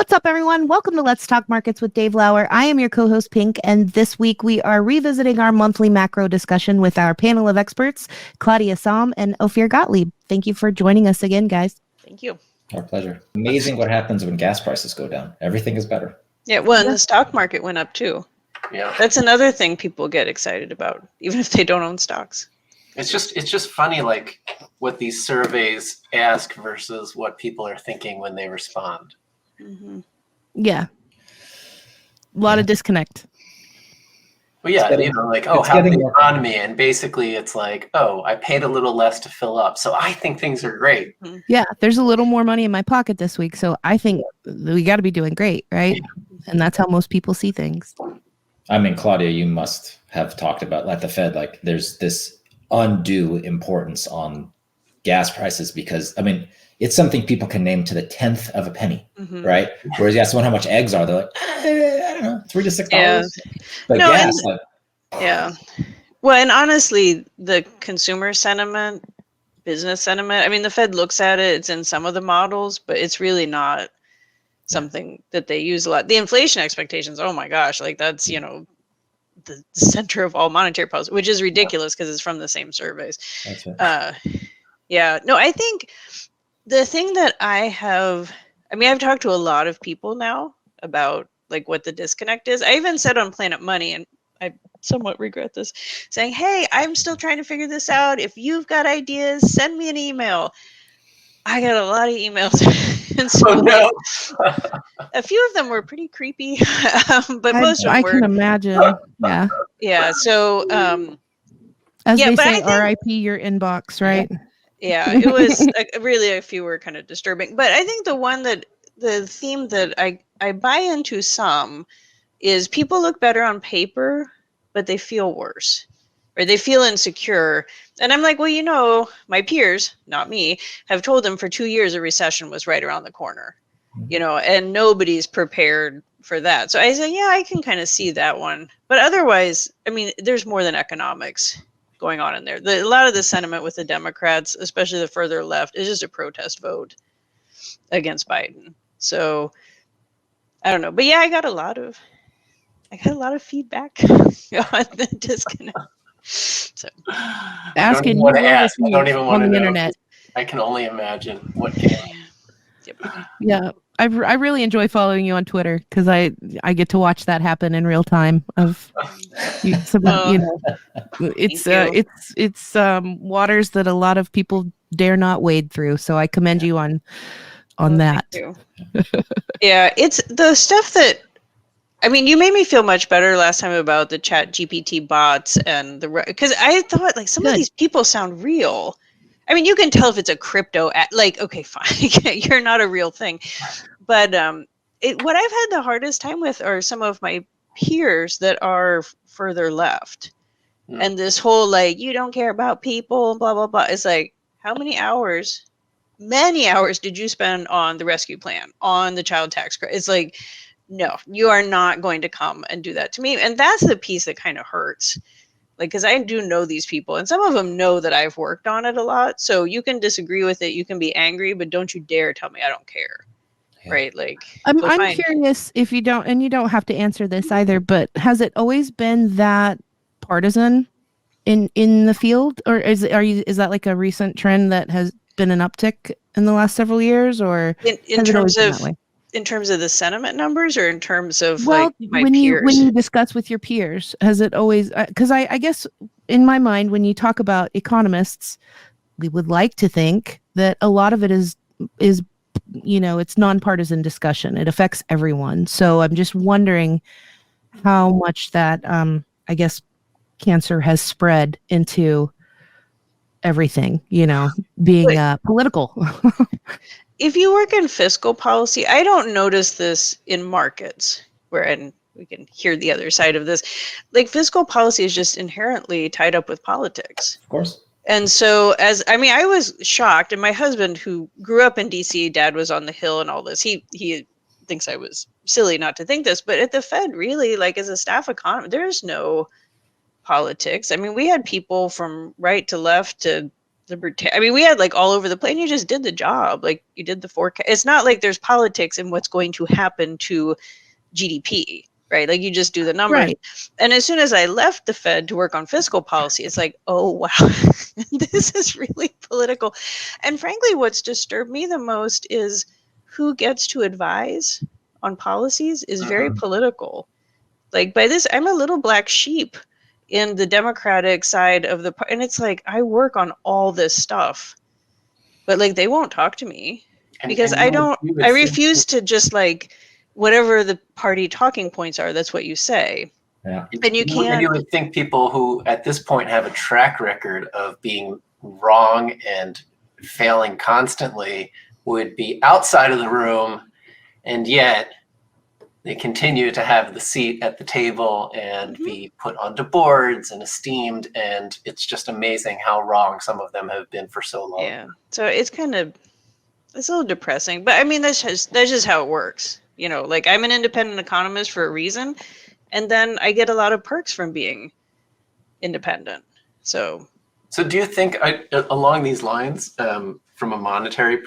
What's up, everyone? Welcome to Let's Talk Markets with Dave Lauer. I am your co-host, Pink, and this week we are revisiting our monthly macro discussion with our panel of experts, Claudia Sahm and Ophir Gottlieb. Thank you for joining us again, guys. Thank you. Our pleasure. Amazing what happens when gas prices go down. Everything is better. Yeah, well, and the stock market went up too. Yeah, That's another thing people get excited about, even if they don't own stocks. it's just funny, like what these surveys ask versus what people are thinking when they respond. Mm-hmm. Yeah. A lot of disconnect. Well, yeah, like, oh, how's the economy? And basically it's like, oh, I paid a little less to fill up, so I think things are great. Yeah, there's a little more money in my pocket this week, so I think we got to be doing great, right? And that's how most people see things. I mean, Claudia, you must have talked about at the Fed, like there's this undue importance on gas prices because, I mean, it's something people can name to the 10th of a penny, right? Whereas you ask someone how much eggs are, they're like, I don't know, $3 to $6. Yeah. But No, gas, yeah. Well, and honestly, the consumer sentiment, business sentiment, I mean, the Fed looks at it, it's in some of the models, but it's really not something that they use a lot. The inflation expectations, oh my gosh, like that's, the center of all monetary policy, which is ridiculous because it's from the same surveys. That's right. Yeah, no, I think the thing that I've talked to a lot of people now about like what the disconnect is. I even said on Planet Money, and I somewhat regret this, saying, hey, I'm still trying to figure this out. If you've got ideas, send me an email. I got a lot of emails. And so a few of them were pretty creepy, but most of them were. I can imagine. Yeah. Yeah. So, as they say, RIP your inbox, right? Yeah, it was really a few were kind of disturbing. But I think the theme that I buy into some is people look better on paper, but they feel worse. Or they feel insecure. And I'm like, well, my peers, not me, have told them for 2 years a recession was right around the corner, and nobody's prepared for that. So I say, yeah, I can kind of see that one. But otherwise, I mean, there's more than economics going on in there. A lot of the sentiment with the Democrats, especially the further left, is just a protest vote against Biden. So I don't know. But yeah, I got a lot of feedback on the disconnect. So asking you I don't even want to on the know. internet. I can only imagine what came. Yeah, I really enjoy following you on Twitter because I get to watch that happen in real time. It's waters that a lot of people dare not wade through. So I commend you on that. Thank you. Yeah, it's the stuff that. I mean, you made me feel much better last time about the Chat GPT bots and because I thought like some of these people sound real. I mean, you can tell if it's a crypto like, okay, fine, you're not a real thing. But what I've had the hardest time with are some of my peers that are further left. And this whole like, you don't care about people, blah, blah, blah. It's like, how many hours did you spend on the rescue plan, on the child tax credit? It's like, no, you are not going to come and do that to me. And that's the piece that kind of hurts. Like, because I do know these people, and some of them know that I've worked on it a lot. So you can disagree with it, you can be angry, but don't you dare tell me I don't care. Yeah. Right? Like, I'm curious if you don't, and you don't have to answer this either, but has it always been that partisan in the field, or is that like a recent trend that has been an uptick in the last several years, or in terms of the sentiment numbers, or in terms of like my peers? When you discuss with your peers, has it always, because I guess in my mind, when you talk about economists, we would like to think that a lot of it is it's nonpartisan discussion. It affects everyone. So I'm just wondering how much that, I guess, cancer has spread into everything, being political. If you work in fiscal policy, I don't notice this in markets and we can hear the other side of this. Like, fiscal policy is just inherently tied up with politics. Of course. And so I was shocked, and my husband, who grew up in DC, dad was on the Hill and all this, he thinks I was silly not to think this, but at the Fed, really, like as a staff economist, there's no politics. I mean, we had people from right to left to I mean, we had like all over the place. You just did the job. Like you did the forecast. It's not like there's politics in what's going to happen to GDP, right? Like you just do the numbers. Right. And as soon as I left the Fed to work on fiscal policy, it's like, oh, wow, this is really political. And frankly, what's disturbed me the most is who gets to advise on policies is very political. Like by this, I'm a little black sheep in the Democratic side of the, and it's like, I work on all this stuff, but like, they won't talk to me because I refuse to just like, whatever the party talking points are, that's what you say. Yeah. And you can't. And you would think people who at this point have a track record of being wrong and failing constantly would be outside of the room, and yet they continue to have the seat at the table and be put onto boards and esteemed. And it's just amazing how wrong some of them have been for so long. Yeah. So it's a little depressing, but I mean, that's just how it works. You know, like I'm an independent economist for a reason, and then I get a lot of perks from being independent. So do you think along these lines, from a monetary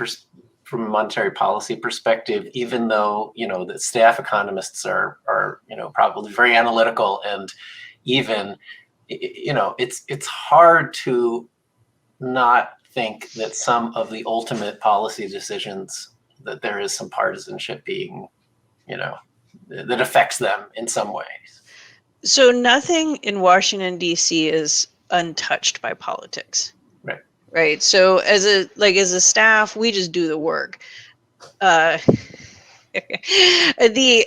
policy perspective, even though, you know, the staff economists are, you know, probably very analytical, and even, you know, it's hard to not think that some of the ultimate policy decisions, that there is some partisanship being, you know, that affects them in some ways. So nothing in Washington, D.C. is untouched by politics. Right. Right. So as a staff, we just do the work. The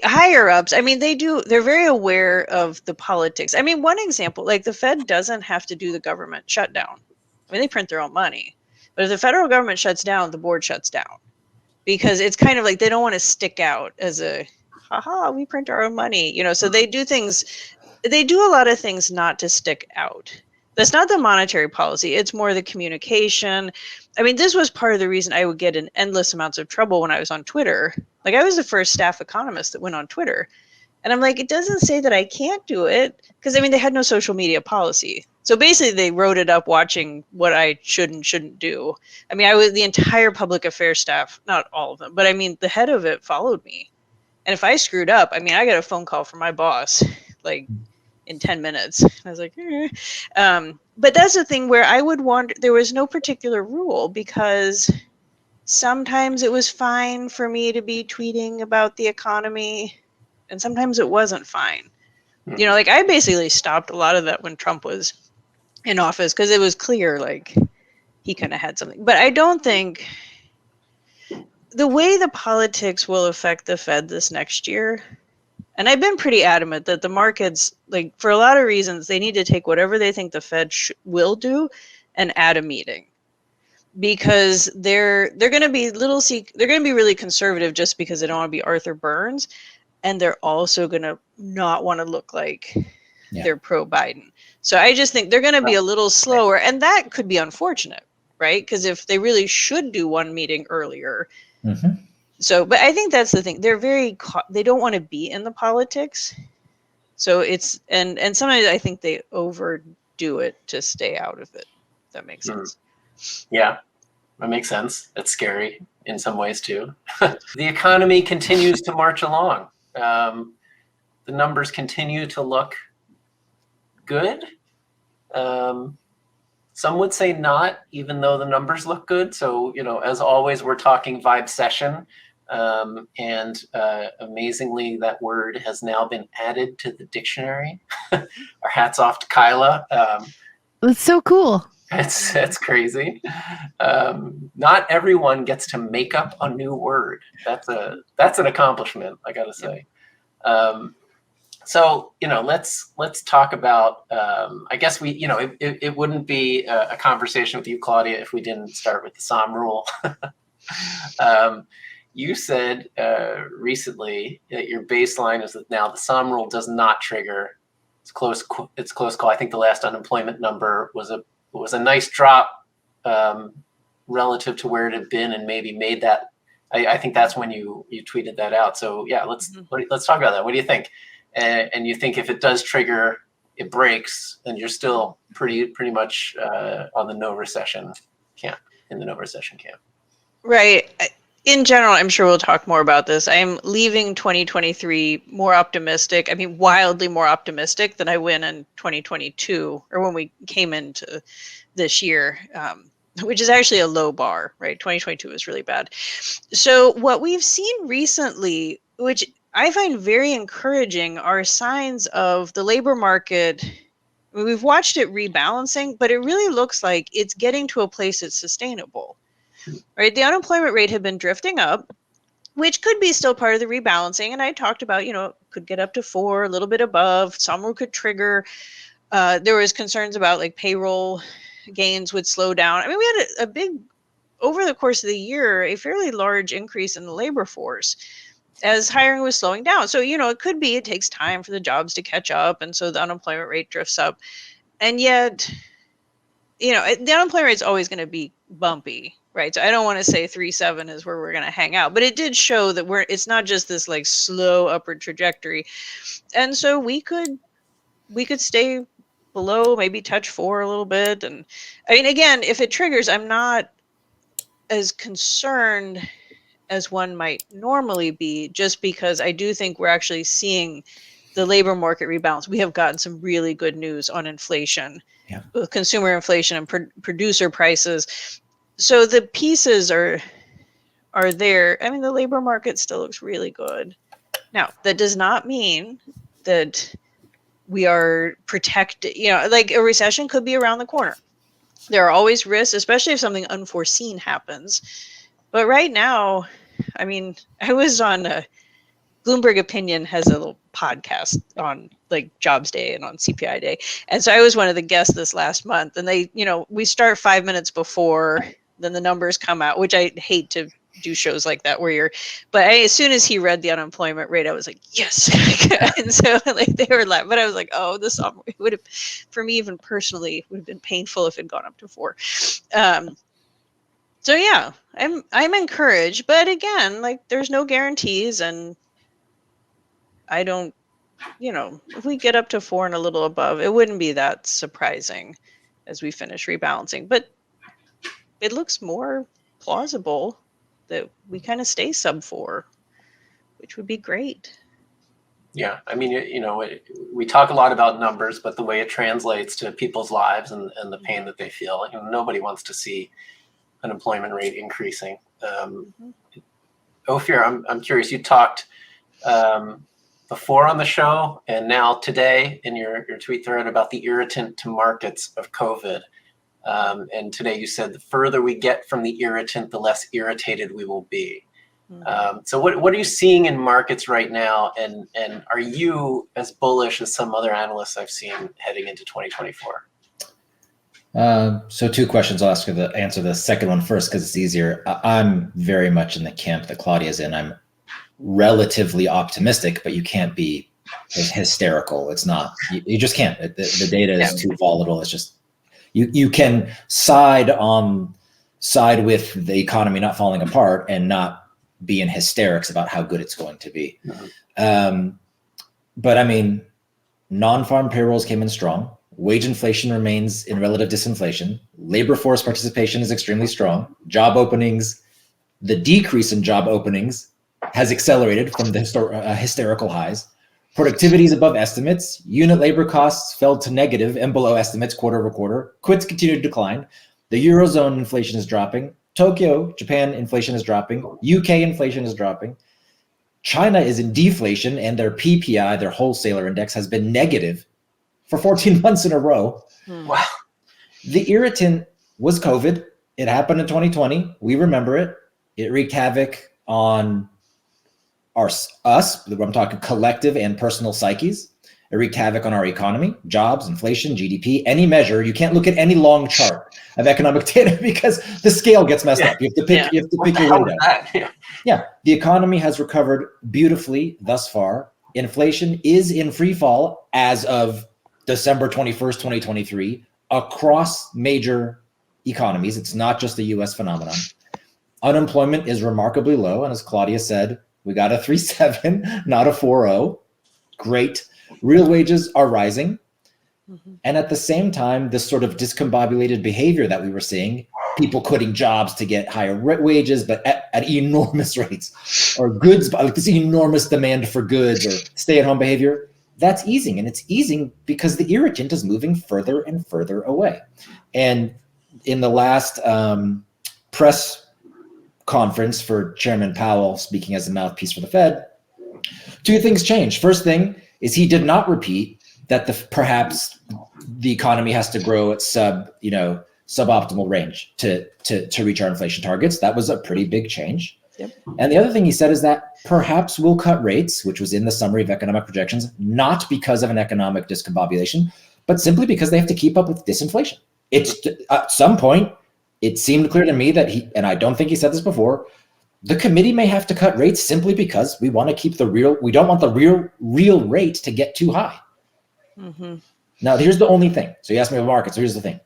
higher ups, I mean, they're very aware of the politics. I mean, one example, like the Fed doesn't have to do the government shutdown. I mean, they print their own money. But if the federal government shuts down, the board shuts down. Because it's kind of like they don't want to stick out as a, haha, we print our own money. You know, so they do a lot of things not to stick out. That's not the monetary policy. It's more the communication. I mean, this was part of the reason I would get in endless amounts of trouble when I was on Twitter. Like I was the first staff economist that went on Twitter. And I'm like, it doesn't say that I can't do it. Because I mean, they had no social media policy. So basically they wrote it up watching what I should and shouldn't do. I mean, the entire public affairs staff, not all of them, but I mean, the head of it followed me. And if I screwed up, I mean, I got a phone call from my boss, like in 10 minutes. I was like, but that's the thing where I would wonder, there was no particular rule, because sometimes it was fine for me to be tweeting about the economy, and sometimes it wasn't fine. You know, like I basically stopped a lot of that when Trump was in office, because it was clear like he kind of had something. But I don't think the way the politics will affect the Fed this next year, and I've been pretty adamant that the markets, like for a lot of reasons, they need to take whatever they think the Fed will do and add a meeting, because they're going to be they're going to be really conservative just because they don't want to be Arthur Burns, and they're also going to not want to look like they're pro Biden. So I just think they're going to be a little slower, and that could be unfortunate, right? Because if they really should do one meeting earlier. So, but I think that's the thing. They're they don't want to be in the politics. So it's, and sometimes I think they overdo it to stay out of it. If that makes sense. Yeah, that makes sense. That's scary in some ways too. The economy continues to march along. The numbers continue to look good. Some would say not, even though the numbers look good. So, you know, as always, we're talking vibe session. And amazingly, that word has now been added to the dictionary. Our hats off to Kyla. That's so cool. It's crazy. Not everyone gets to make up a new word. That's an accomplishment, I gotta say. So, you know, let's talk about, I guess we, you know, it wouldn't be a conversation with you, Claudia, if we didn't start with the Sahm rule. You said recently that your baseline is that now the Sahm rule does not trigger. It's close call. I think the last unemployment number was a nice drop relative to where it had been, and maybe made that. I think that's when you tweeted that out. So yeah, let's talk about that. What do you think? And you think if it does trigger, it breaks, then you're still pretty much on the no recession camp, in the no recession camp. Right. In general, I'm sure we'll talk more about this. I am leaving 2023 more optimistic. I mean, wildly more optimistic than I went in 2022, or when we came into this year, which is actually a low bar, right? 2022 was really bad. So what we've seen recently, which I find very encouraging, are signs of the labor market. I mean, we've watched it rebalancing, but it really looks like it's getting to a place that's sustainable. Right, the unemployment rate had been drifting up, which could be still part of the rebalancing. And I talked about, could get up to 4, a little bit above. Summer could trigger. There was concerns about like payroll gains would slow down. I mean, we had a big, over the course of the year, a fairly large increase in the labor force as hiring was slowing down. So, it could be it takes time for the jobs to catch up. And so the unemployment rate drifts up. And yet, the unemployment rate is always going to be bumpy. Right. So I don't want to say 3.7 is where we're going to hang out, but it did show that it's not just this like slow upward trajectory. And so we could stay below, maybe touch 4 a little bit. And I mean, again, if it triggers, I'm not as concerned as one might normally be, just because I do think we're actually seeing the labor market rebalance. We have gotten some really good news on inflation, with consumer inflation and producer prices. So the pieces are there. I mean, the labor market still looks really good. Now, that does not mean that we are protected. Like a recession could be around the corner. There are always risks, especially if something unforeseen happens. But right now, I mean, I was on Bloomberg Opinion has a little podcast on like Jobs Day and on CPI Day. And so I was one of the guests this last month, and they, we start 5 minutes before, then the numbers come out, which I hate to do shows like that but as soon as he read the unemployment rate, I was like, yes. And so like they were laughing, but I was like, oh, this summer would have, for me, even personally, would have been painful if it had gone up to 4. So yeah, I'm encouraged, but again, like there's no guarantees, and I don't, if we get up to 4 and a little above, it wouldn't be that surprising as we finish rebalancing. But it looks more plausible that we kind of stay sub 4, which would be great. Yeah, I mean, we talk a lot about numbers, but the way it translates to people's lives and the pain that they feel, nobody wants to see unemployment rate increasing. Ophir, I'm curious, you talked before on the show and now today in your tweet thread about the irritant to markets of COVID. And today you said the further we get from the irritant, the less irritated we will be. So what are you seeing in markets right now? And are you as bullish as some other analysts I've seen heading into 2024? So 2 questions. I'll answer the second one first because it's easier. I'm very much in the camp that Claudia is in. I'm relatively optimistic, but you can't be hysterical. It's not. You just can't. The data is too volatile. It's just you can side with the economy not falling apart and not be in hysterics about how good it's going to be. But I mean, non-farm payrolls came in strong. Wage inflation remains in relative disinflation. Labor force participation is extremely strong. Job openings, the decrease in job openings has accelerated from the hysterical highs. Productivity is above estimates. Unit labor costs fell to negative and below estimates quarter over quarter. Quits continue to decline. The Eurozone inflation is dropping. Tokyo, Japan inflation is dropping. UK inflation is dropping. China is in deflation, and their PPI, their wholesaler index, has been negative for 14 months in a row. Wow. The irritant was COVID. It happened in 2020. We remember it. It wreaked havoc on us, I'm talking collective and personal psyches. It wreaked havoc on our economy, jobs, inflation, GDP, any measure. You can't look at any long chart of economic data because the scale gets messed up. You have to pick, your way down. Yeah, the economy has recovered beautifully thus far. Inflation is in free fall as of December 21st, 2023, across major economies. It's not just a US phenomenon. Unemployment is remarkably low. And as Claudia said, we got a 3.7, not a 4.0. Great. Real wages are rising. And at the same time, this sort of discombobulated behavior that we were seeing, people quitting jobs to get higher wages, but at enormous rates, or goods, like this enormous demand for goods or stay-at-home behavior, that's easing. And it's easing because the irritant is moving further and further away. And in the last press conference for Chairman Powell, speaking as a mouthpiece for the Fed, two things changed. First thing is he did not repeat that perhaps the economy has to grow at suboptimal range to reach our inflation targets. That was a pretty big change. Yep. And the other thing he said is that perhaps we'll cut rates, which was in the summary of economic projections, not because of an economic discombobulation, but simply because they have to keep up with disinflation. It's at some point, it seemed clear to me that and I don't think he said this before, the committee may have to cut rates simply because we want to keep we don't want the real rate to get too high. Mm-hmm. Now, here's the only thing. So you asked me about markets. So here's the thing.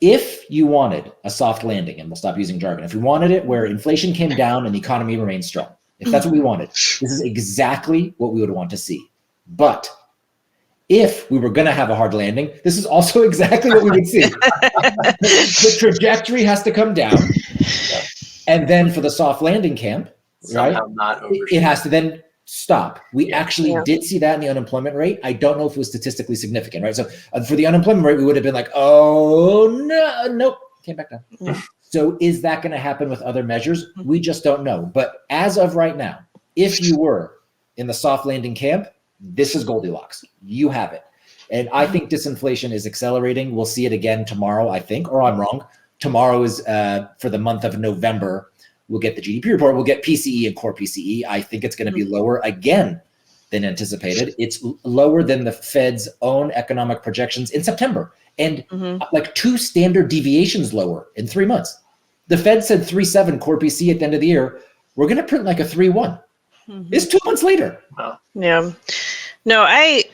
If you wanted a soft landing, and we'll stop using jargon, if we wanted it where inflation came down and the economy remained strong, if that's what we wanted, this is exactly what we would want to see. But if we were going to have a hard landing, this is also exactly what we would see. The trajectory has to come down. And then for the soft landing camp, right, it has to then stop. We actually did see that in the unemployment rate. I don't know if it was statistically significant, right? So for the unemployment rate, we would have been like, oh, no, nope, came back down. Yeah. So is that going to happen with other measures? We just don't know. But as of right now, if you were in the soft landing camp, this is Goldilocks. You have it. And I think disinflation is accelerating. We'll see it again tomorrow, I think, or I'm wrong. Tomorrow is for the month of November. We'll get the GDP report. We'll get PCE and core PCE. I think it's going to be lower again than anticipated. It's lower than the Fed's own economic projections in September, and like 2 standard deviations lower in 3 months. The Fed said 3.7 core PCE at the end of the year. We're going to print like a 3.1. It's 2 months later. Wow. Yeah. No, I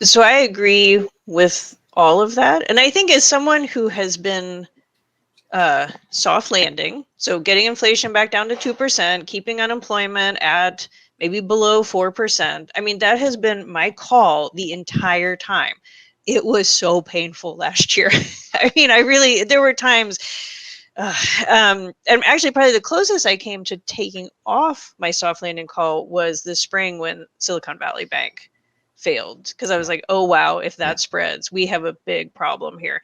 agree with all of that. And I think as someone who has been soft landing, so getting inflation back down to 2%, keeping unemployment at maybe below 4%. I mean, that has been my call the entire time. It was so painful last year. I mean, there were times, and actually probably the closest I came to taking off my soft landing call was this spring when Silicon Valley Bank failed, because I was like, oh, wow, if that spreads, we have a big problem here.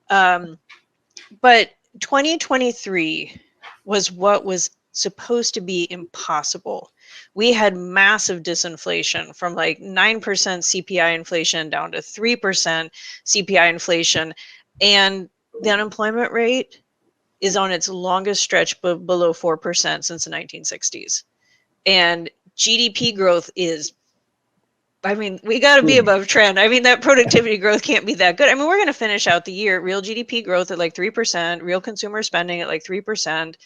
But 2023 was what was supposed to be impossible. We had massive disinflation from like 9% CPI inflation down to 3% CPI inflation. And the unemployment rate is on its longest stretch below 4% since the 1960s. And GDP growth is, I mean, we got to be above trend. I mean, that productivity growth can't be that good. I mean, we're going to finish out the year, real GDP growth at like 3%, real consumer spending at like 3%.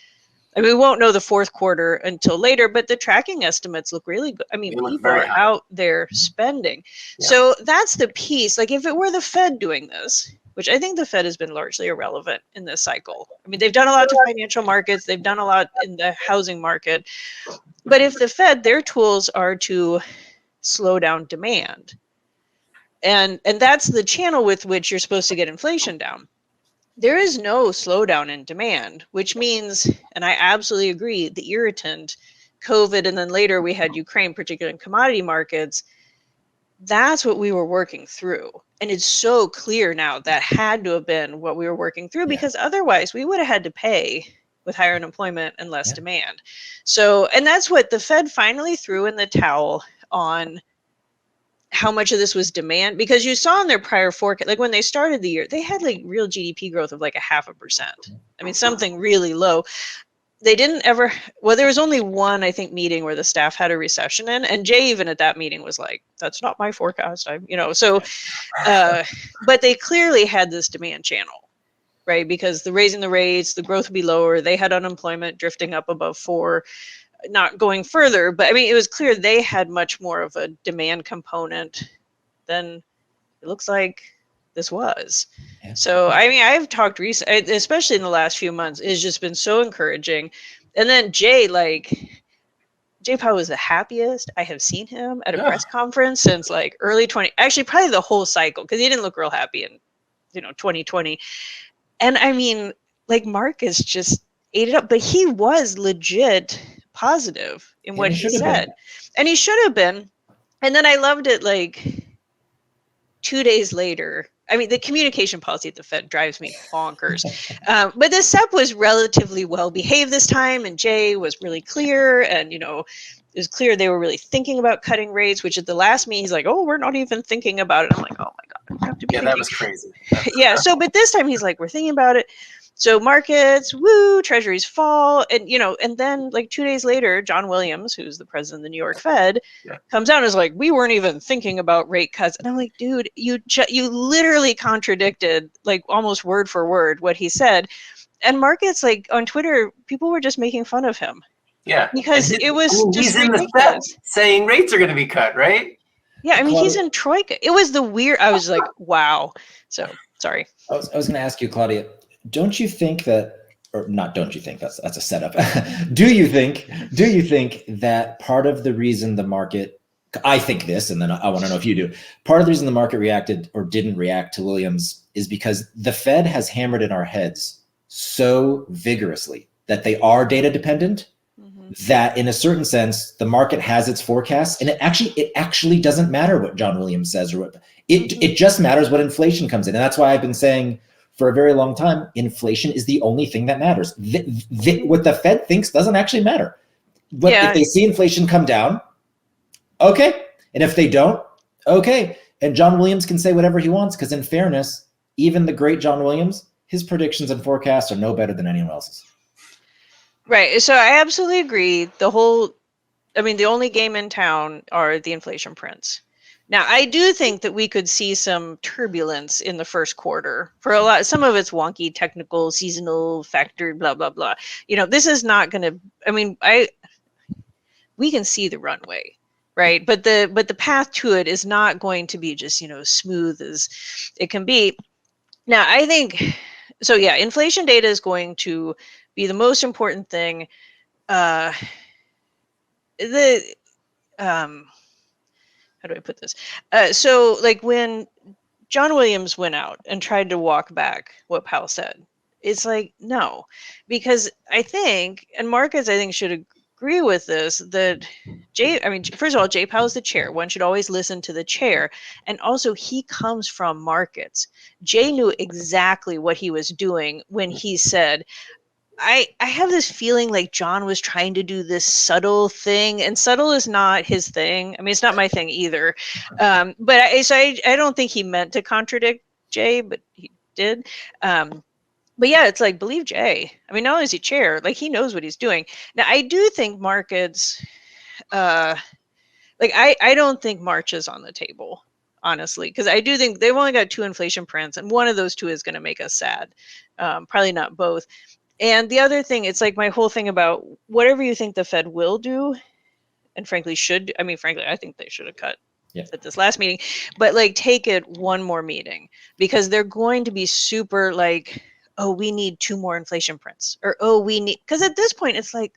I mean, we won't know the fourth quarter until later, but the tracking estimates look really good. I mean, people are out there spending. Yeah. So that's the piece. Like if it were the Fed doing this, which I think the Fed has been largely irrelevant in this cycle. I mean, they've done a lot to financial markets. They've done a lot in the housing market. But if the Fed, their tools are to slow down demand. And that's the channel with which you're supposed to get inflation down. There is no slowdown in demand, which means, and I absolutely agree, the irritant, COVID, and then later we had Ukraine, particularly in commodity markets, that's what we were working through. And it's so clear now that had to have been what we were working through, because otherwise we would have had to pay with higher unemployment and less demand. So, and that's what the Fed finally threw in the towel on how much of this was demand, because you saw in their prior forecast, like when they started the year, they had like real GDP growth of like 0.5%. I mean, something really low. They didn't ever, well, there was only one, I think, meeting where the staff had a recession in, and Jay even at that meeting was like, that's not my forecast. But they clearly had this demand channel, right? Because the raising the rates, the growth would be lower. They had unemployment drifting up above 4%. Not going further, but I mean, it was clear they had much more of a demand component than it looks like this was. Yeah. So, I mean, I've talked recently, especially in the last few months, it's just been so encouraging. And then Jay, like, Jay Powell was the happiest I have seen him at a press conference since like early 20, actually probably the whole cycle, because he didn't look real happy in 2020. And I mean, like Marcus just ate it up, but he was legit positive in what he said. And he should have been. And then I loved it like 2 days later. I mean, the communication policy at the Fed drives me bonkers. But the SEP was relatively well behaved this time, and Jay was really clear, and it was clear they were really thinking about cutting rates. Which at the last meeting, he's like, "Oh, we're not even thinking about it." I'm like, "Oh my god, we have to be thinking." That was crazy. Yeah. So, but this time he's like, "We're thinking about it." So markets, woo, treasuries fall. And, and then like 2 days later, John Williams, who's the president of the New York Fed, comes out and is like, we weren't even thinking about rate cuts. And I'm like, dude, you literally contradicted like almost word for word what he said. And markets, like on Twitter, people were just making fun of him. Yeah. Because it was just he's in ridiculous. the Fed saying rates are going to be cut, right? Yeah. I mean, he's in Troika. It was I was like, wow. So sorry. I was going to ask you, Claudia, don't you think that, or not, don't you think, that's a setup. Do you think that part of the reason the market, I think this, and then I want to know if you do, part of the reason the market reacted or didn't react to Williams is because the Fed has hammered in our heads so vigorously that they are data dependent, that in a certain sense, the market has its forecasts, and it actually doesn't matter what John Williams says, or what it just matters what inflation comes in. And that's why I've been saying for a very long time, inflation is the only thing that matters. What the Fed thinks doesn't actually matter. But if they see inflation come down, okay. And if they don't, okay. And John Williams can say whatever he wants, because in fairness, even the great John Williams, his predictions and forecasts are no better than anyone else's. Right. So I absolutely agree. The only game in town are the inflation prints. Now, I do think that we could see some turbulence in the first quarter for some of it's wonky, technical, seasonal factor, blah, blah, blah. This is not going to, we can see the runway, right? But the path to it is not going to be just, smooth as it can be. Now, I think, so yeah, inflation data is going to be the most important thing. How do I put this? So like when John Williams went out and tried to walk back what Powell said, it's like, no, because I think, and markets, I think, should agree with this, that first of all, Jay Powell's the chair. One should always listen to the chair. And also he comes from markets. Jay knew exactly what he was doing when he said, I have this feeling like John was trying to do this subtle thing, and subtle is not his thing. I mean, it's not my thing either. But I don't think he meant to contradict Jay, but he did. But yeah, it's like, believe Jay. I mean, not only is he chair, like he knows what he's doing. Now, I do think markets, I don't think March is on the table, honestly, because I do think they've only got 2 inflation prints, and one of those 2 is going to make us sad. Probably not both. And the other thing, it's like my whole thing about whatever you think the Fed will do, and frankly I think they should have cut at this last meeting, but like take it one more meeting, because they're going to be super like, oh, we need 2 more inflation prints, or because at this point it's like,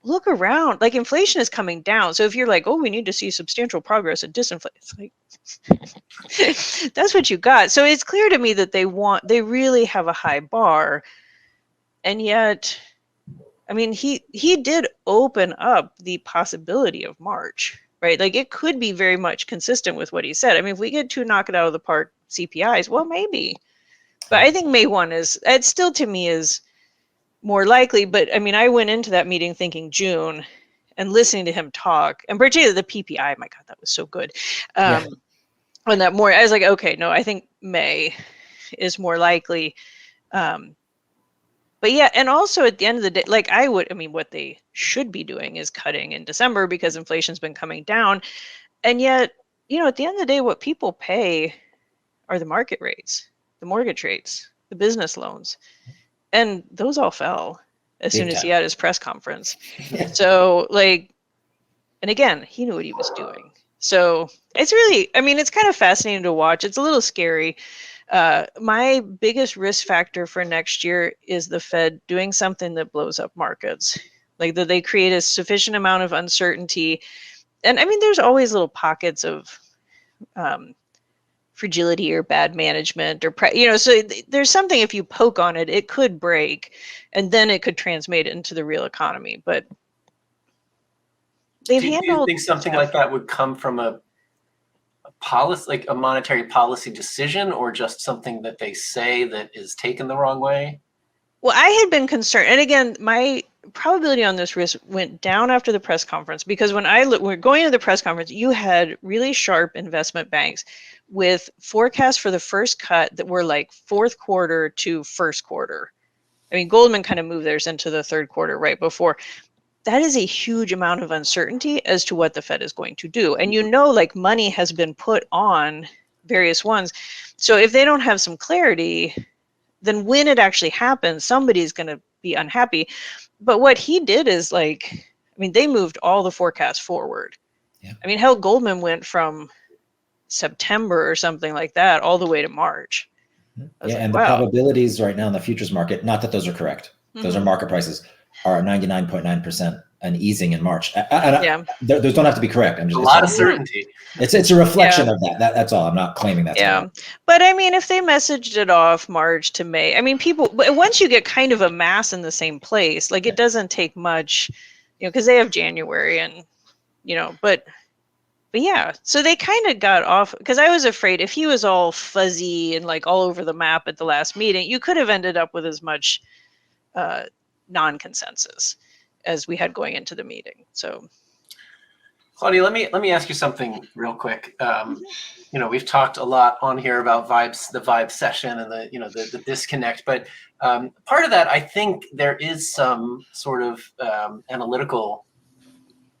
look around, like inflation is coming down. So if you're like, oh, we need to see substantial progress in disinflation, it's like, that's what you got. So it's clear to me that they really have a high bar. And yet, I mean, he did open up the possibility of March, right? Like it could be very much consistent with what he said. I mean, if we get 2 knock it out of the park CPIs, well, maybe. But I think May 1 it still to me is more likely. But I mean, I went into that meeting thinking June, and listening to him talk, and particularly the PPI, my God, that was so good. On that morning, I was like, okay, no, I think May is more likely. But yeah, and also at the end of the day, like what they should be doing is cutting in December, because inflation's been coming down. And yet, at the end of the day, what people pay are the market rates, the mortgage rates, the business loans. And those all fell as soon as he had his press conference. So and again, he knew what he was doing. So it's really, it's kind of fascinating to watch. It's a little scary. My biggest risk factor for next year is the Fed doing something that blows up markets, like that they create a sufficient amount of uncertainty. And I mean, there's always little pockets of fragility or bad management or so there's something, if you poke on it, it could break, and then it could transmit into the real economy. But they've Do you handled think something like that would come from a policy, like a monetary policy decision, or just something that they say that is taken the wrong way? Well, I had been concerned, and again, my probability on this risk went down after the press conference, because when we're going to the press conference, you had really sharp investment banks with forecasts for the first cut that were like fourth quarter to first quarter. I mean, Goldman kind of moved theirs into the third quarter right before. That is a huge amount of uncertainty as to what the Fed is going to do. And like money has been put on various ones. So if they don't have some clarity, then when it actually happens, somebody's going to be unhappy. But what he did is they moved all the forecasts forward. Yeah. I mean, hell, Goldman went from September or something like that all the way to March. Yeah, and the probabilities right now in the futures market, not that those are correct, those are market prices, are 99.9% an easing in March. Those don't have to be correct. I'm just a lot of certainty. It's a reflection of that. That's all. I'm not claiming that's correct. But I mean, if they messaged it off March to May, I mean, people, once you get kind of a mass in the same place, like it doesn't take much, because they have January and, but yeah, so they kind of got off, because I was afraid if he was all fuzzy and like all over the map at the last meeting, you could have ended up with as much non-consensus as we had going into the meeting. So, Claudia, let me ask you something real quick. We've talked a lot on here about the vibe session and the disconnect, but part of that, I think there is some sort of analytical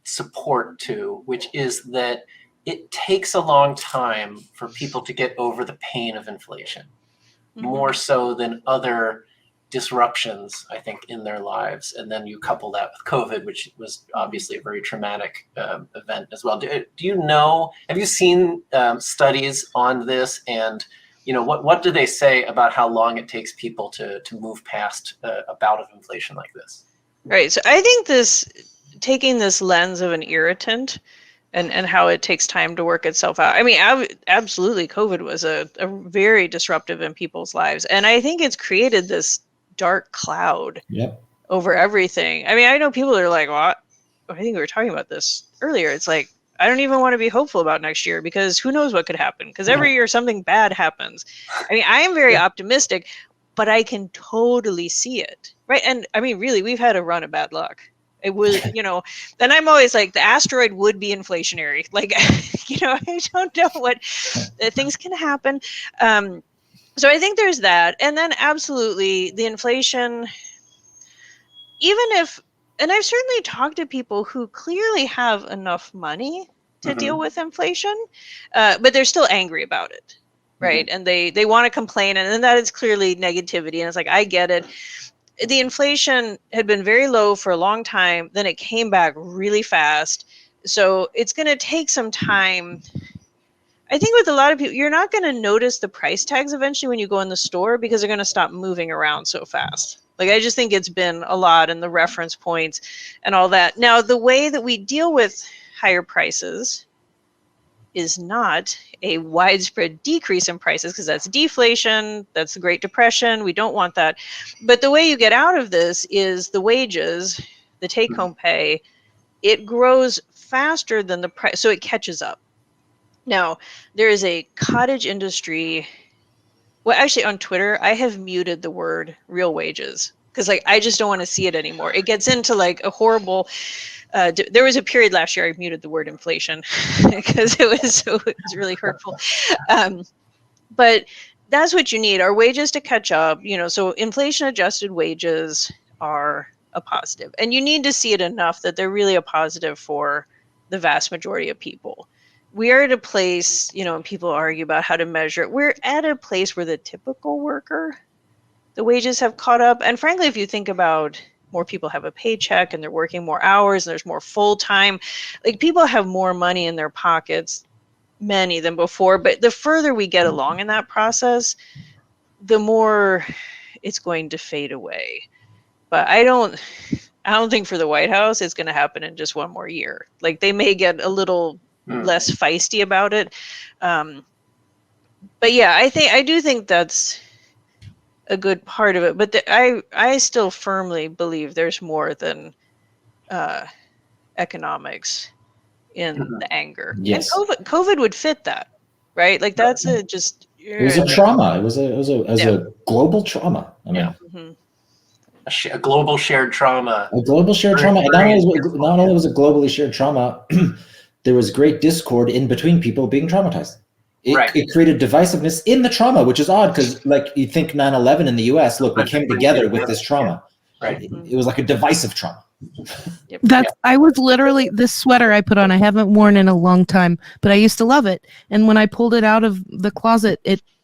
support to, which is that it takes a long time for people to get over the pain of inflation, more so than other disruptions, I think, in their lives. And then you couple that with COVID, which was obviously a very traumatic event as well. Do you know, have you seen studies on this? And, what do they say about how long it takes people to move past a bout of inflation like this? Right. So I think taking this lens of an irritant and how it takes time to work itself out. I mean, absolutely, COVID was a very disruptive in people's lives. And I think it's created this dark cloud over everything. I mean, I know people are like, well, I think we were talking about this earlier. It's like, I don't even want to be hopeful about next year, because who knows what could happen, because every year something bad happens. I mean, I am very optimistic, but I can totally see it. Right. And I mean, really, we've had a run of bad luck. It was, and I'm always like, the asteroid would be inflationary. Like, I don't know what things can happen. So I think there's that. And then absolutely the inflation, and I've certainly talked to people who clearly have enough money to deal with inflation, but they're still angry about it. Right. And they want to complain. And then that is clearly negativity. And it's like, I get it. The inflation had been very low for a long time. Then it came back really fast. So it's going to take some time. I think with a lot of people, you're not going to notice the price tags eventually when you go in the store, because they're going to stop moving around so fast. Like, I just think it's been a lot, and the reference points and all that. Now, the way that we deal with higher prices is not a widespread decrease in prices, because that's deflation, that's the Great Depression, we don't want that. But the way you get out of this is the wages, the take-home pay, it grows faster than the price, so it catches up. Now, there is a cottage industry, well, actually on Twitter, I have muted the word real wages, because I just don't want to see it anymore. It gets into like a horrible, there was a period last year I muted the word inflation because it was really hurtful. But that's what you need, are wages to catch up. So inflation adjusted wages are a positive, and you need to see it enough that they're really a positive for the vast majority of people. We are at a place, and people argue about how to measure it. We're at a place where the typical worker, the wages have caught up. And frankly, if you think about, more people have a paycheck and they're working more hours and there's more full time, like, people have more money in their pockets, many than before. But the further we get along in that process, the more it's going to fade away. But I don't I don't think for the White House it's going to happen in just one more year. Like they may get a little less feisty about it. But yeah, I do think that's a good part of it. But I still firmly believe there's more than economics in the anger. Yes. And COVID would fit that, right? Like that's just. It was a trauma. It was a global trauma. I mean, a global shared trauma. A global shared trauma. And not only was it globally shared trauma, there was great discord in between people being traumatized. It created divisiveness in the trauma, which is odd because, like, you think 9/11 in the U.S. Look, we came together with this trauma. Right. It was like a divisive trauma. I was literally, this sweater I put on, I haven't worn in a long time, but I used to love it. And when I pulled it out of the closet,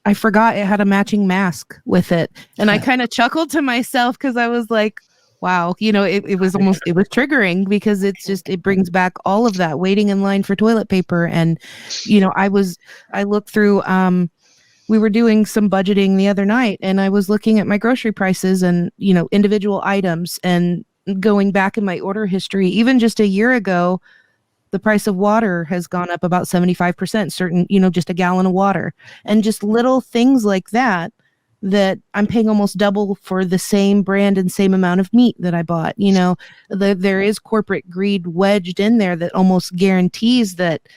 I forgot it had a matching mask with it. And I kind of chuckled to myself because I was like, wow, it was triggering because it brings back all of that waiting in line for toilet paper. And, I looked through, we were doing some budgeting the other night and I was looking at my grocery prices and, individual items and going back in my order history, even just a year ago, the price of water has gone up about 75%, certain, just a gallon of water, and just little things like that I'm paying almost double for the same brand and same amount of meat that I bought. There is corporate greed wedged in there that almost guarantees that,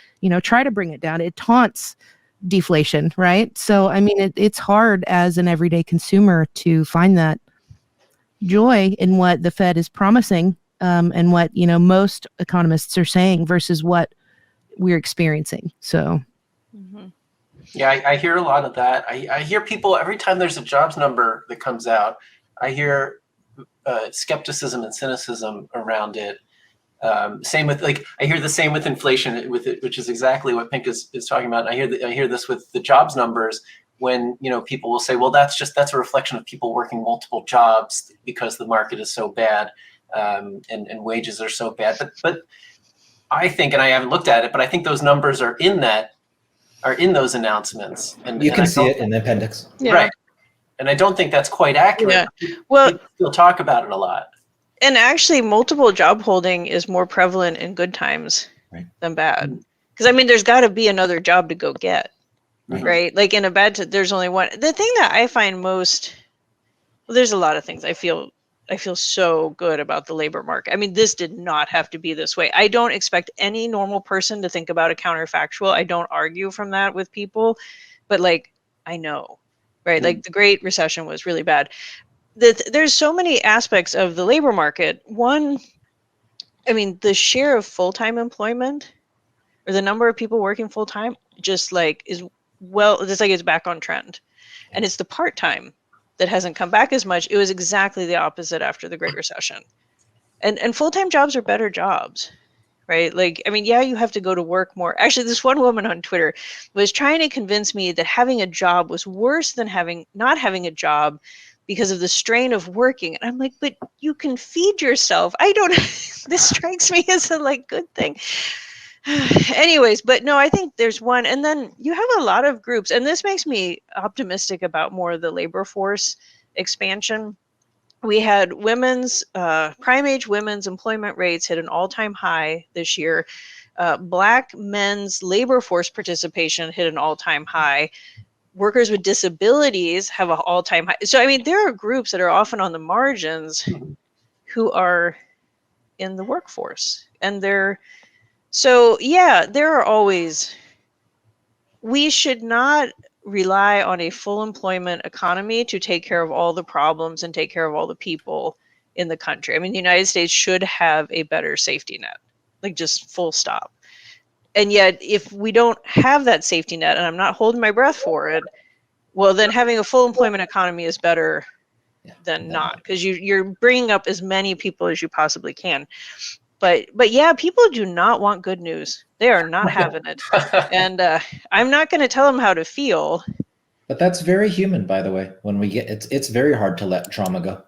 try to bring it down. It taunts deflation, right? So, I mean, it's hard as an everyday consumer to find that joy in what the Fed is promising and what most economists are saying versus what we're experiencing. So yeah, I hear a lot of that. I hear people every time there's a jobs number that comes out, I hear skepticism and cynicism around it. Same with I hear the same with inflation with it, which is exactly what Pink is talking about. And I hear this with the jobs numbers when people will say, well, that's a reflection of people working multiple jobs because the market is so bad and wages are so bad. But I think, and I haven't looked at it, but I think those numbers are in those announcements. And you can see it in the appendix. Yeah. Right. And I don't think that's quite accurate. Yeah. Well, people talk about it a lot. And actually, multiple job holding is more prevalent in good times than bad. Because, I mean, there's got to be another job to go get, right? Like in a bad, there's only one. The thing that I find most, well, there's a lot of things I feel so good about the labor market. I mean, this did not have to be this way. I don't expect any normal person to think about a counterfactual. I don't argue from that with people, but I know, right? Like the Great Recession was really bad. There's so many aspects of the labor market. One, I mean, the share of full-time employment or the number of people working full-time just it's back on trend. And it's the part-time that hasn't come back as much. It was exactly the opposite after the Great Recession. And full-time jobs are better jobs, right? Like, I mean, yeah, you have to go to work more. Actually, this one woman on Twitter was trying to convince me that having a job was worse than not having a job because of the strain of working. And I'm like, but you can feed yourself. This strikes me as a good thing. Anyways, but no, I think there's one. And then you have a lot of groups, and this makes me optimistic about more of the labor force expansion. We had prime age women's employment rates hit an all-time high this year. Black men's labor force participation hit an all-time high. Workers with disabilities have an all-time high. So, I mean, there are groups that are often on the margins who are in the workforce. And there are always, we should not rely on a full employment economy to take care of all the problems and take care of all the people in the country. I mean, the United States should have a better safety net, just full stop. And yet, if we don't have that safety net, and I'm not holding my breath for it, well, then having a full employment economy is better than not, because you're bringing up as many people as you possibly can. But yeah, people do not want good news. They are not having it. And I'm not going to tell them how to feel. But that's very human, by the way. When we get it's very hard to let trauma go.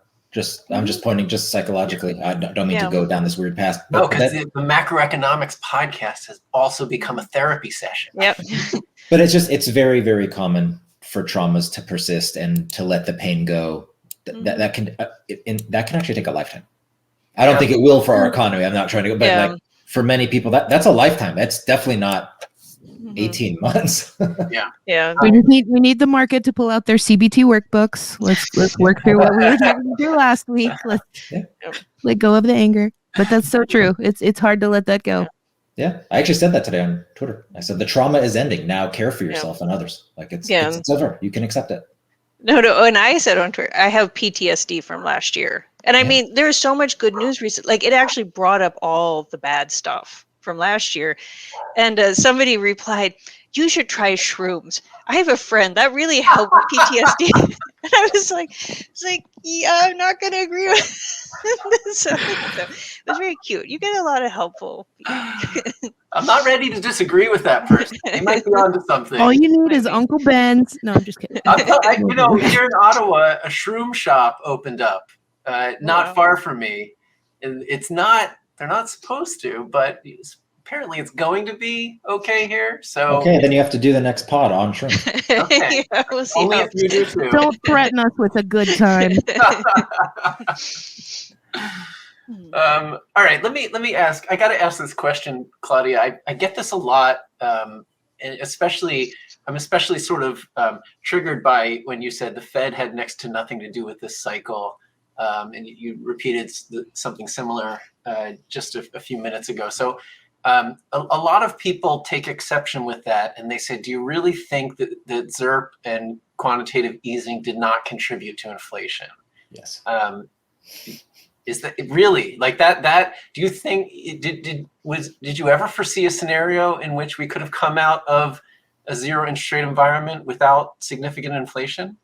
I'm just pointing just psychologically. I don't mean to go down this weird path. No, because the macroeconomics podcast has also become a therapy session. Yep. But it's very, very common for traumas to persist and to let the pain go. That can actually take a lifetime. I don't think it will for our economy. I'm not trying to go, but Yeah. like for many people, that's a lifetime. That's definitely not Mhm. 18 months. Yeah. We need the market to pull out their CBT workbooks. Let's work through what we were having to do last week. Let's let go of the anger. But that's so true. It's hard to let that go. Yeah, I actually said that today on Twitter. I said the trauma is ending. Now care for yourself and others. Like it's over. You can accept it. No, and I said on Twitter, I have PTSD from last year. And I mean, there's so much good news recently. Like it actually brought up all the bad stuff from last year. And somebody replied, you should try shrooms. I have a friend that really helped with PTSD. And I was like, yeah, I'm not going to agree with this. So it was very cute. You get a lot of helpful feedback. I'm not ready to disagree with that person. They might be onto something. All you need is Uncle Ben's. No, I'm just kidding. Here in Ottawa, a shroom shop opened up not far from me. And they're not supposed to, but apparently it's going to be okay here. So okay, then you have to do the next pod on shrooms. Okay. Yeah, we'll see. Only if you do too. Don't threaten us with a good time. All right, let me ask. I got to ask this question, Claudia. I get this a lot, and I'm especially sort of triggered by when you said the Fed had next to nothing to do with this cycle, and you repeated something similar just a few minutes ago. So a lot of people take exception with that, and they say, "Do you really think that ZIRP and quantitative easing did not contribute to inflation?" Yes. Is that really like that? Do you think did you ever foresee a scenario in which we could have come out of a zero interest rate environment without significant inflation?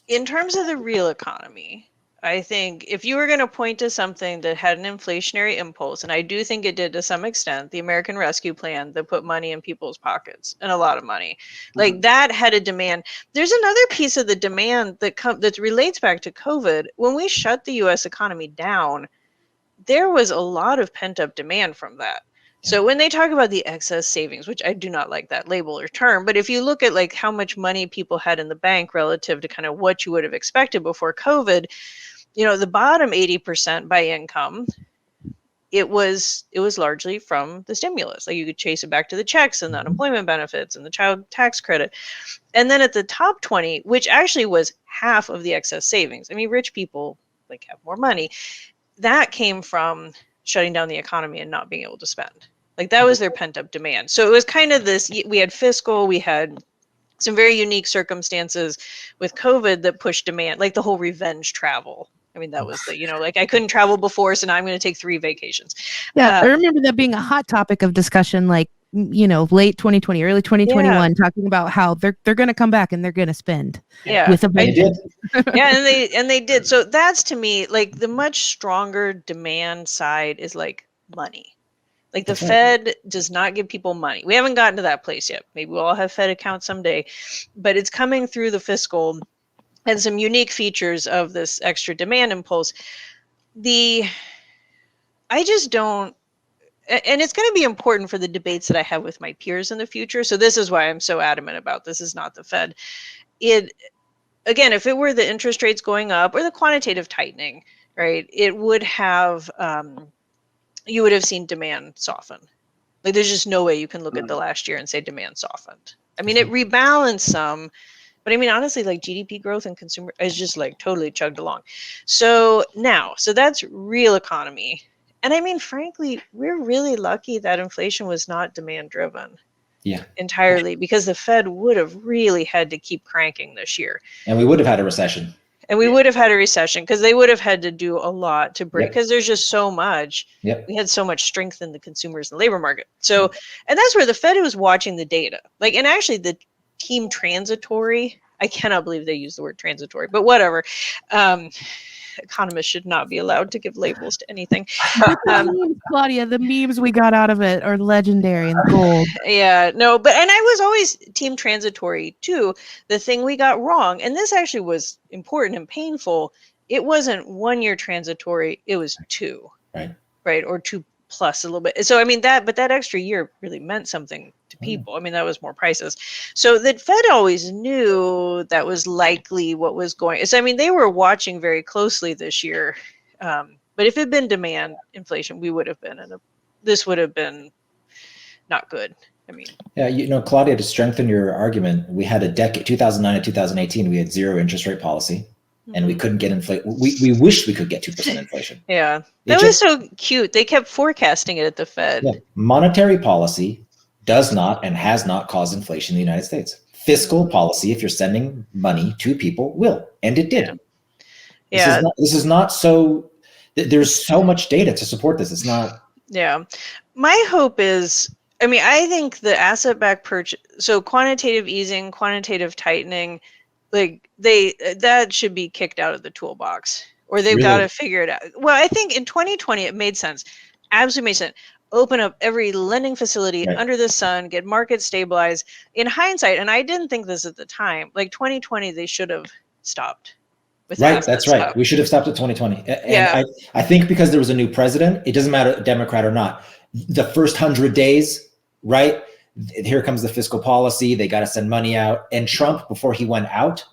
In terms of the real economy, I think if you were going to point to something that had an inflationary impulse, and I do think it did to some extent, the American Rescue Plan that put money in people's pockets, and a lot of money, like that had a demand. There's another piece of the demand that relates back to COVID. When we shut the U.S. economy down, there was a lot of pent up demand from that. So when they talk about the excess savings, which I do not like that label or term, but if you look at like how much money people had in the bank relative to kind of what you would have expected before COVID, the bottom 80% by income, it was largely from the stimulus. Like you could chase it back to the checks and the unemployment benefits and the child tax credit. And then at the top 20, which actually was half of the excess savings. I mean, rich people like have more money. That came from shutting down the economy and not being able to spend. Like that was their pent up demand. So it was kind of this, we had fiscal, we had some very unique circumstances with COVID that pushed demand, like the whole revenge travel. I mean, that was like I couldn't travel before, so now I'm going to take 3 vacations. Yeah, I remember that being a hot topic of discussion, like, late 2020, early 2021, talking about how they're going to come back and they're going to spend with a vengeance. and they did. So that's, to me, like the much stronger demand side is like money. Like the Fed does not give people money. We haven't gotten to that place yet. Maybe we'll all have Fed accounts someday, but it's coming through the fiscal and some unique features of this extra demand impulse. I just don't, and it's going to be important for the debates that I have with my peers in the future. So this is why I'm so adamant about this is not the Fed. Again, if it were the interest rates going up or the quantitative tightening, right, it would have, you would have seen demand soften. Like there's just no way you can look at the last year and say demand softened. I mean, it rebalanced some, but I mean, honestly, like GDP growth and consumer is just like totally chugged along. So that's real economy. And I mean, frankly, we're really lucky that inflation was not demand driven. Entirely, because the Fed would have really had to keep cranking this year. And we would have had a recession. And we would have had a recession because they would have had to do a lot to break, because there's just so much. We had so much strength in the consumers and labor market. So, and that's where the Fed was watching the data. Like, and actually the team transitory, I cannot believe they use the word transitory, but whatever. Economists should not be allowed to give labels to anything. Claudia, the memes we got out of it are legendary and gold. And I was always team transitory too. The thing we got wrong, and this actually was important and painful, it wasn't 1 year transitory, it was 2. Right? Or 2 plus a little bit. So I mean that extra year really meant something to people. I mean, that was more prices. So the Fed always knew that was likely what was going. So I mean, they were watching very closely this year But if it had been demand inflation, we would have been this would have been not good. I mean, yeah, Claudia, to strengthen your argument, we had a decade, 2009 to 2018, we had zero interest rate policy, and we couldn't get inflation. We wished we could get 2% inflation. Yeah, that was so cute. They kept forecasting it at the Fed. Yeah. Monetary policy does not and has not caused inflation in the United States. Fiscal policy, if you're sending money to people, will, and it did. Yeah. This is not so. There's so much data to support this. It's not. Yeah, my hope is. I mean, I think the asset-backed purchase, so quantitative easing, quantitative tightening, like that should be kicked out of the toolbox, or they've got to figure it out. Well, I think in 2020 it made sense, absolutely made sense. Open up every lending facility under the sun, get markets stabilized. In hindsight, and I didn't think this at the time, like 2020, they should have stopped. Right, that's right. We should have stopped at 2020. And I think because there was a new president, it doesn't matter Democrat or not. The first 100 days, right? Here comes the fiscal policy. They got to send money out. And Trump, before he went out,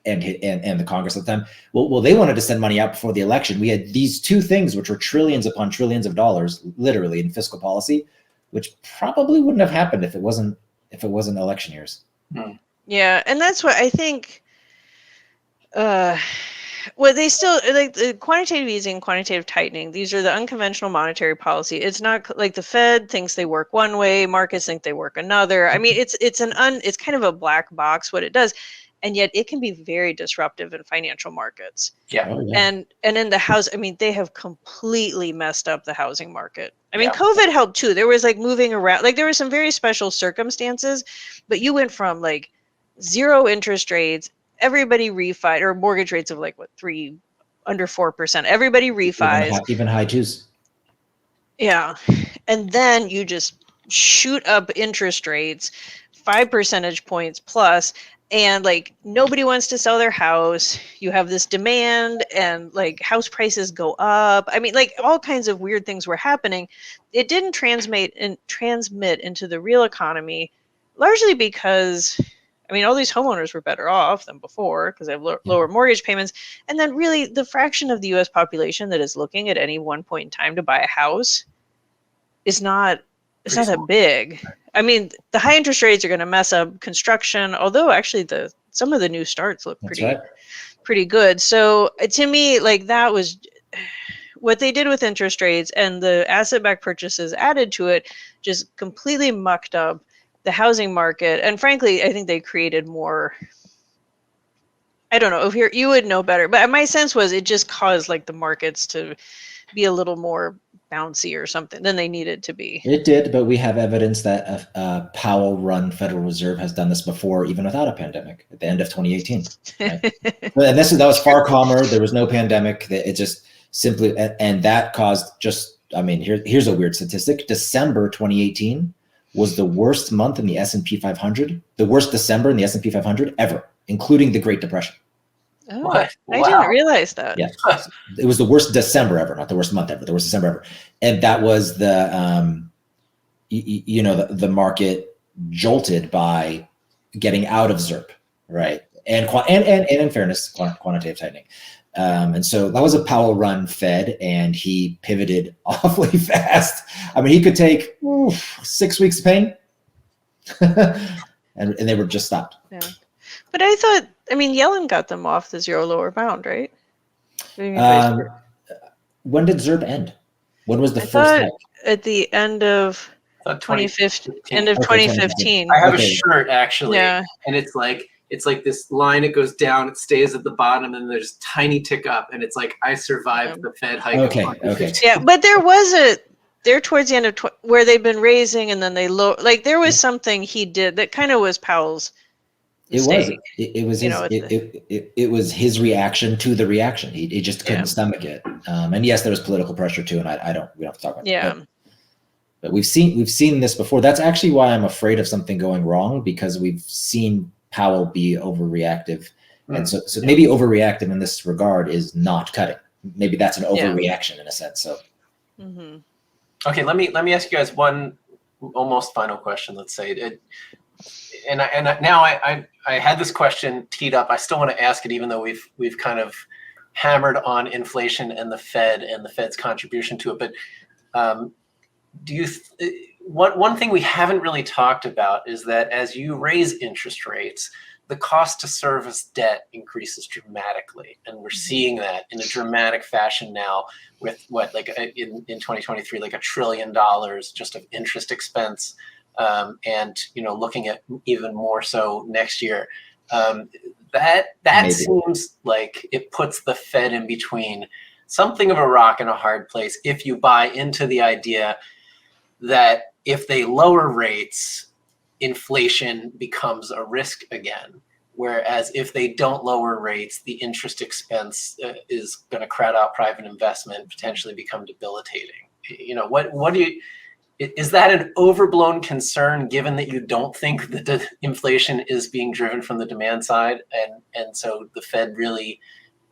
and the Congress at the time, well, they wanted to send money out before the election. We had these two things, which were trillions upon trillions of dollars, literally in fiscal policy, which probably wouldn't have happened if it wasn't election years. Yeah, and that's what I think. Well, they still like the quantitative easing, quantitative tightening. These are the unconventional monetary policy. It's not like the Fed thinks they work one way, markets think they work another. I mean, it's kind of a black box what it does, and yet it can be very disruptive in financial markets. Yeah. And in the house, I mean, they have completely messed up the housing market. I mean, COVID helped too. There was like moving around, like there were some very special circumstances, but you went from like 0 interest rates. Everybody refied, or mortgage rates of like under 4%. Everybody refis, even high twos. Yeah, and then you just shoot up interest rates 5 percentage points plus, and like nobody wants to sell their house. You have this demand, and like house prices go up. I mean, like all kinds of weird things were happening. It didn't transmit into the real economy, largely because. I mean, all these homeowners were better off than before because they have lower mortgage payments. And then really the fraction of the U.S. population that is looking at any one point in time to buy a house is not that big. I mean, the high interest rates are going to mess up construction, although actually some of the new starts look pretty good. So to me, like that was what they did with interest rates, and the asset-backed purchases added to it just completely mucked up the housing market. And frankly, I think they created more. I don't know, Ophir, you would know better, but my sense was it just caused like the markets to be a little more bouncy or something than they needed to be. It did, but we have evidence that a Powell-run Federal Reserve has done this before, even without a pandemic, at the end of 2018. Right? And that was far calmer. There was no pandemic. It just simply, and that caused here's a weird statistic. December 2018 was the worst month in the S&P 500, the worst December in the S&P 500 ever, including the Great Depression. Oh, what? Wow. I didn't realize that. Yeah, it was the worst December ever, not the worst month ever, the worst December ever. And that was the market jolted by getting out of ZIRP, right? And in fairness, quantitative tightening. And so that was a Powell-run Fed, and he pivoted awfully fast. I mean, he could take 6 weeks of pain, and they were just stopped. Yeah, but I thought, Yellen got them off the zero lower bound, right? When did ZIRP end? When was the first hike? At the end of 2015. End of 2015. I have a shirt actually, and it's like this line. It goes down, it stays at the bottom, and there's a tiny tick up, and it's like I survived the Fed hike. Okay. Yeah, but there was there towards the end of where they've been raising, and then they there was something he did that kind of was Powell's mistake. It was his reaction to the reaction. He just couldn't stomach it. And yes, there was political pressure too, and we don't have to talk about that. But we've seen this before. That's actually why I'm afraid of something going wrong, because we've seen Powell be overreactive. And so maybe overreactive in this regard is not cutting. Maybe that's an overreaction in a sense. So okay, let me ask you guys one almost final question, let's say. Now I had this question teed up. I still want to ask it, even though we've kind of hammered on inflation and the Fed's contribution to it. But one thing we haven't really talked about is that as you raise interest rates, the cost to service debt increases dramatically. And we're seeing that in a dramatic fashion now with in 2023, like $1 trillion just of interest expense. And, looking at even more so next year. That seems like it puts the Fed in between something of a rock and a hard place if you buy into the idea that if they lower rates, inflation becomes a risk again. Whereas if they don't lower rates, the interest expense is going to crowd out private investment, potentially become debilitating. What do you? Is that an overblown concern, given that you don't think that the inflation is being driven from the demand side, and so the Fed really?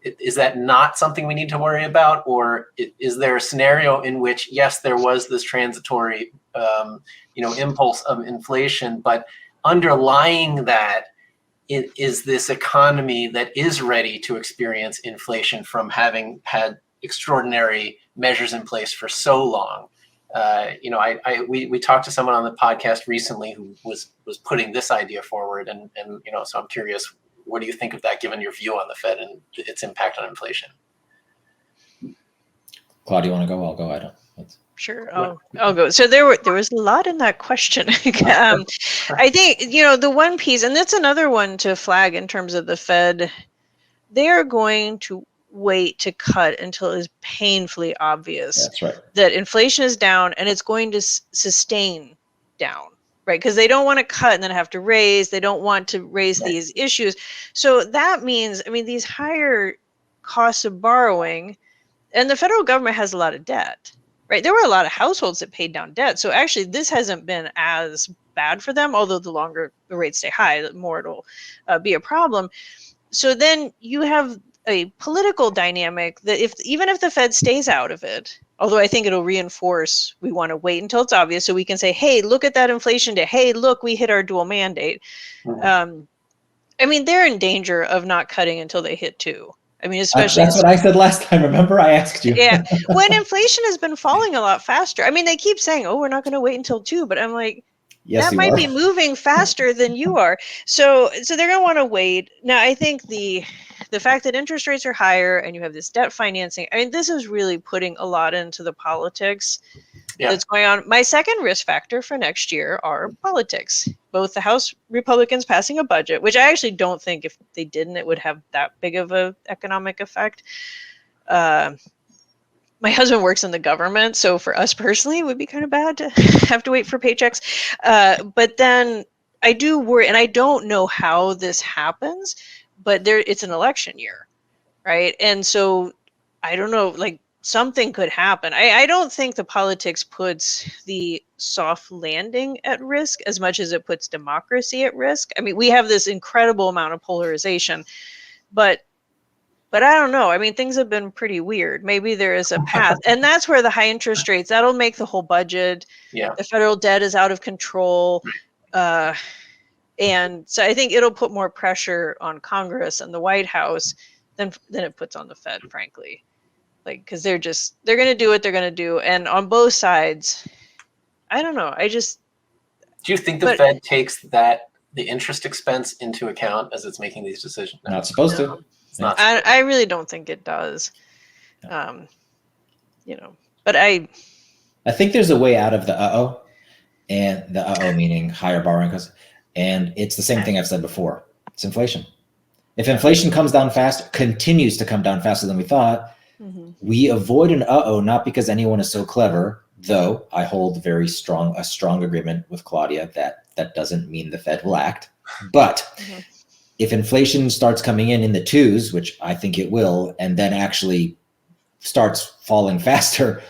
Is that not something we need to worry about, or is there a scenario in which, yes, there was this transitory, impulse of inflation, but underlying that is this economy that is ready to experience inflation from having had extraordinary measures in place for so long? We talked to someone on the podcast recently who was putting this idea forward, and so I'm curious. What do you think of that, given your view on the Fed and its impact on inflation? Claudia, you want to go? I'll go. I don't. Sure, I'll go. So there was a lot in that question. I think the one piece, and that's another one to flag in terms of the Fed. They are going to wait to cut until it is painfully obvious That's right. that inflation is down and it's going to sustain down. Right, because they don't want to cut and then have to raise. They don't want to raise these issues. So that means, these higher costs of borrowing, and the federal government has a lot of debt, right? There were a lot of households that paid down debt. So actually, this hasn't been as bad for them, although the longer the rates stay high, the more it'll be a problem. So then you have a political dynamic that even if the Fed stays out of it, although I think it'll reinforce, we want to wait until it's obvious so we can say, hey, look at that inflation data. Hey, look, we hit our dual mandate. They're in danger of not cutting until they hit 2. Especially that's what I said last time. Remember, I asked you. Yeah, when inflation has been falling a lot faster. They keep saying, oh, we're not going to wait until 2, but I'm like, yes, that might be moving faster than you are. So they're going to want to wait. Now, I think the fact that interest rates are higher and you have this debt financing, this is really putting a lot into the politics that's going on. My second risk factor for next year are politics. Both the House Republicans passing a budget, which I actually don't think if they didn't, it would have that big of an economic effect. My husband works in the government, so for us personally, it would be kind of bad to have to wait for paychecks. But then I do worry, and I don't know how this happens, but it's an election year, right? And so I don't know, something could happen. I don't think the politics puts the soft landing at risk as much as it puts democracy at risk. We have this incredible amount of polarization, but I don't know. Things have been pretty weird. Maybe there is a path. And that's where the high interest rates, that'll make the whole budget. Yeah. The federal debt is out of control. And so I think it'll put more pressure on Congress and the White House than it puts on the Fed, frankly. Because they're going to do what they're going to do. And on both sides, I don't know. Do you think the Fed takes the interest expense into account as it's making these decisions? Not supposed to. I really don't think it does. But I think there's a way out of the and the meaning higher borrowing costs. And it's the same thing I've said before. It's inflation. If inflation comes down fast, continues to come down faster than we thought, we avoid an not because anyone is so clever, though I hold a strong agreement with Claudia that doesn't mean the Fed will act. But if inflation starts coming in the 2s, which I think it will, and then actually starts falling faster,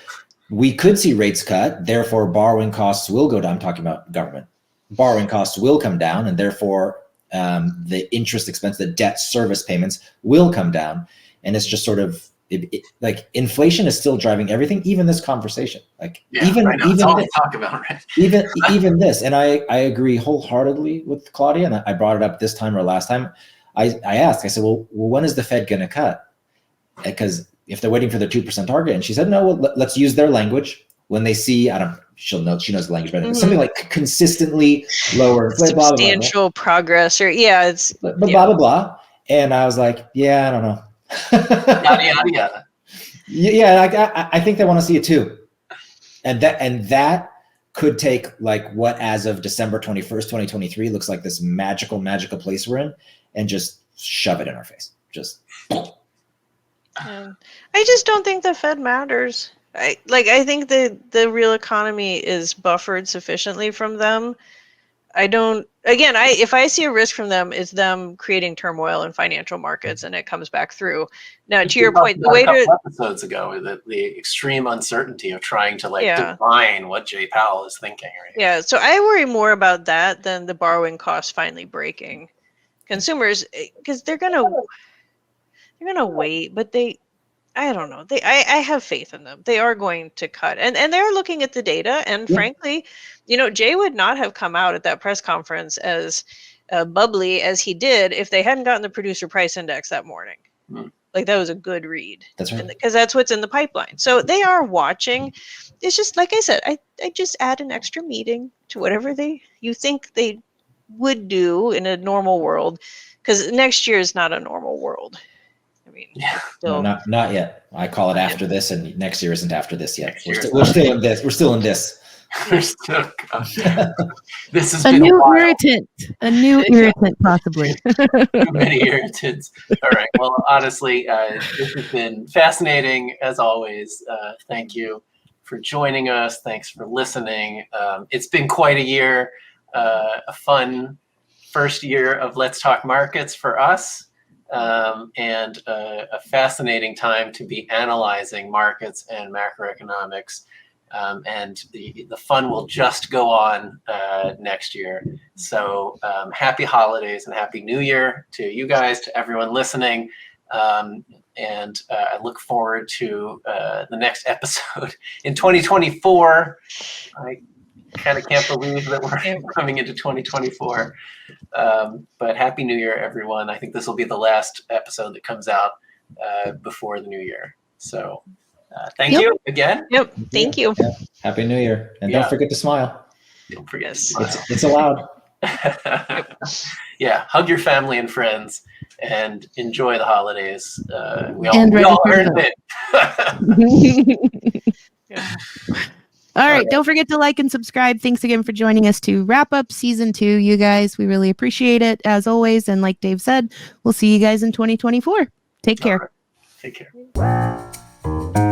we could see rates cut. Therefore, borrowing costs will go down. I'm talking about government. Borrowing costs will come down, and therefore the interest expense, the debt service payments will come down. And it's just sort of inflation is still driving everything, even this conversation. Even this. And I agree wholeheartedly with Claudia, and I brought it up this time or last time. I asked, I said, well, when is the Fed going to cut? because if they're waiting for their 2% target, and she said, no, well, let's use their language when they see, she knows the language better, but something like consistently lower, substantial progress, or it's blah, blah, blah. And I was like, yeah, I don't know. Yada, yada, yada. Yeah, I think they want to see it too. And that could take like what as of December 21st, 2023 looks like this magical place we're in, and just shove it in our face. Just I just don't think the Fed matters. I think the real economy is buffered sufficiently from them. If I see a risk from them, it's them creating turmoil in financial markets, and it comes back through. Now, to your point, the way a couple episodes ago, the extreme uncertainty of trying to define what Jay Powell is thinking. Right? Yeah, so I worry more about that than the borrowing costs finally breaking consumers, because they're gonna wait, but I don't know. I have faith in them. They are going to cut, and they're looking at the data. And frankly, Jay would not have come out at that press conference as bubbly as he did if they hadn't gotten the producer price index that morning. Like, that was a good read. That's right, because that's what's in the pipeline. So they are watching. It's just like I said. I just add an extra meeting to whatever you think they would do in a normal world, because next year is not a normal world. I mean, no, not yet. I call it after this, and next year isn't after this yet. We're still in this. We're still in this. This has a been new irritant. A new irritant, possibly. Too many irritants. All right. Well, honestly, this has been fascinating as always. Thank you for joining us. Thanks for listening. It's been quite a year. A fun first year of Let's Talk Markets for us. And a fascinating time to be analyzing markets and macroeconomics. And the fun will just go on next year. So happy holidays and happy New Year to you guys, to everyone listening. And I look forward to the next episode in 2024. I kind of can't believe that we're coming into 2024. But happy New Year, everyone. I think this will be the last episode that comes out before the new year. So thank you again. Yep. Thank you. Yeah. Happy New Year. And don't forget to smile. Don't forget to smile. It's allowed. Yeah. Hug your family and friends and enjoy the holidays. We all earned it. All right. Don't forget to like and subscribe. Thanks again for joining us to wrap up season 2, you guys. We really appreciate it, as always. And like Dave said, we'll see you guys in 2024. Take care. Take care.